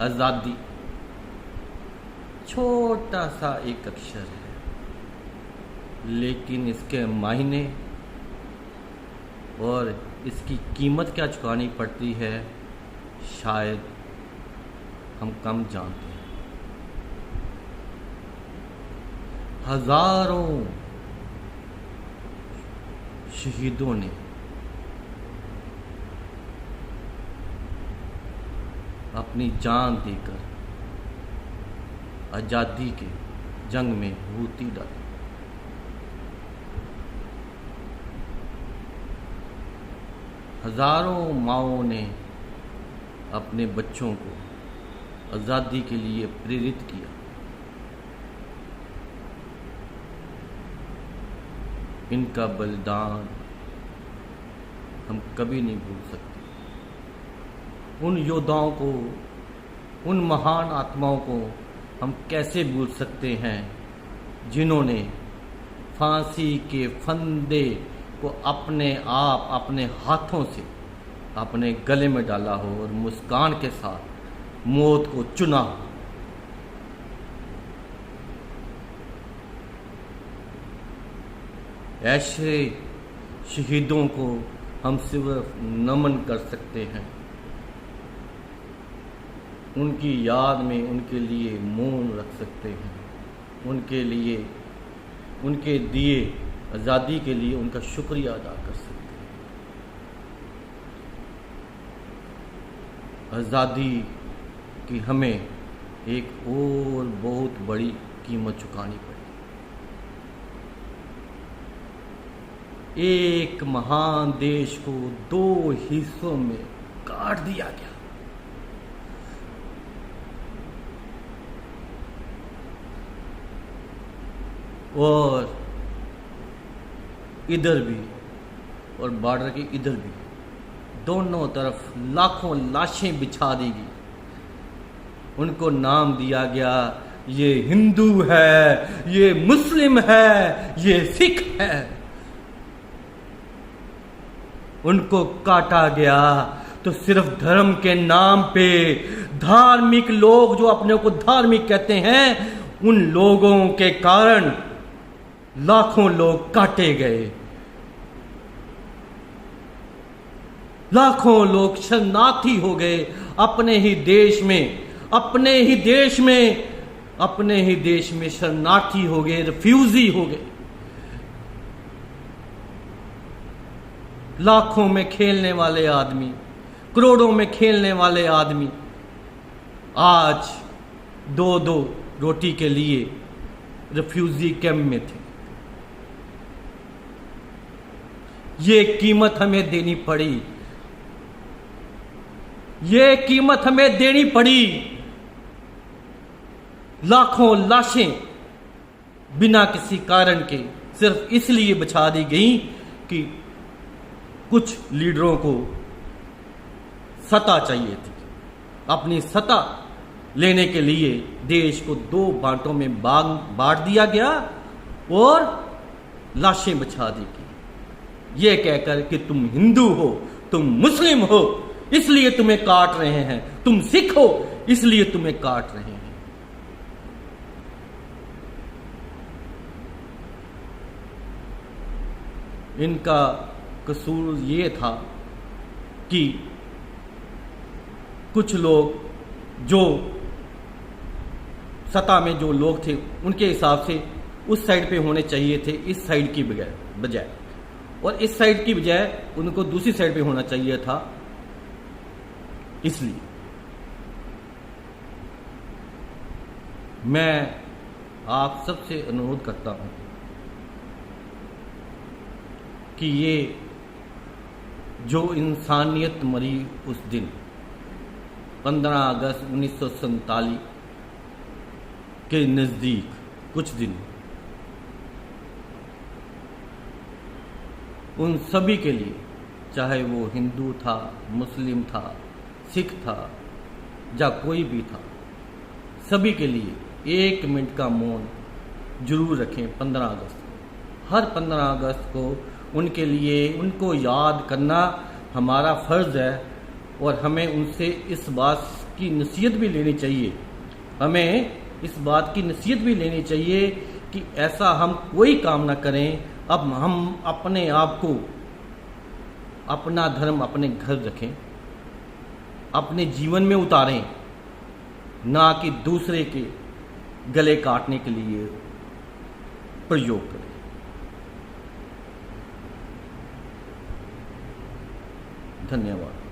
आज़ादी छोटा सा एक अक्षर है, लेकिन इसके मायने और इसकी कीमत क्या चुकानी पड़ती है शायद हम कम जानते हैं। हजारों शहीदों ने अपनी जान देकर आज़ादी के जंग में आहुति डाली। हजारों माँओं ने अपने बच्चों को आज़ादी के लिए प्रेरित किया। इनका बलिदान हम कभी नहीं भूल सकते। उन योद्धाओं को, उन महान आत्माओं को हम कैसे भूल सकते हैं जिन्होंने फांसी के फंदे को अपने आप अपने हाथों से अपने गले में डाला हो और मुस्कान के साथ मौत को चुना हो। ऐसे शहीदों को हम सिर्फ नमन कर सकते हैं। उनकी याद में उनके लिए मौन रख सकते हैं। उनके लिए, उनके दिए आज़ादी के लिए उनका शुक्रिया अदा कर सकते हैं। आज़ादी की हमें एक और बहुत बड़ी कीमत चुकानी पड़ी। एक महान देश को 2 हिस्सों में काट दिया गया। और इधर भी और बॉर्डर के इधर भी दोनों तरफ लाखों लाशें बिछा दी गई। उनको नाम दिया गया, ये हिंदू है, ये मुस्लिम है, ये सिख है। उनको काटा गया तो सिर्फ धर्म के नाम पे धार्मिक लोग जो अपने को धार्मिक कहते हैं, उन लोगों के कारण लाखों लोग काटे गए। लाखों लोग शरणार्थी हो गए अपने ही देश में, अपने ही देश में शरणार्थी हो गए, रिफ्यूजी हो गए। लाखों में खेलने वाले आदमी, करोड़ों में खेलने वाले आदमी आज 2-2 रोटी के लिए रिफ्यूजी कैंप में थे। ये कीमत हमें देनी पड़ी। ये कीमत हमें देनी पड़ी। लाखों लाशें बिना किसी कारण के सिर्फ इसलिए बचा दी गई कि कुछ लीडरों को सत्ता चाहिए थी। अपनी सत्ता लेने के लिए देश को 2 बांटों में बांट दिया गया और लाशें बचा दी गई, ये कहकर कि तुम हिंदू हो, तुम मुस्लिम हो, इसलिए तुम्हें काट रहे हैं, तुम सिख हो, इसलिए तुम्हें काट रहे हैं। इनका कसूर ये था कि कुछ लोग जो सत्ता में जो लोग थे उनके हिसाब से उस साइड पे होने चाहिए थे, इस साइड की बजाय, और इस साइड की बजाय उनको दूसरी साइड पे होना चाहिए था। इसलिए मैं आप सबसे अनुरोध करता हूं कि ये जो इंसानियत मरी उस दिन 15 अगस्त 1947 के नज़दीक कुछ दिन, उन सभी के लिए, चाहे वो हिंदू था, मुस्लिम था, सिख था या कोई भी था, सभी के लिए 1 मिनट का मौन जरूर रखें 15 अगस्त को। हर 15 अगस्त को उनके लिए, उनको याद करना हमारा फ़र्ज़ है और हमें उनसे इस बात की नसीहत भी लेनी चाहिए, हमें इस बात की नसीहत भी लेनी चाहिए कि ऐसा हम कोई काम ना करें। अब हम अपने आप को, अपना धर्म अपने घर रखें, अपने जीवन में उतारें, ना कि दूसरे के गले काटने के लिए प्रयोग करें। धन्यवाद।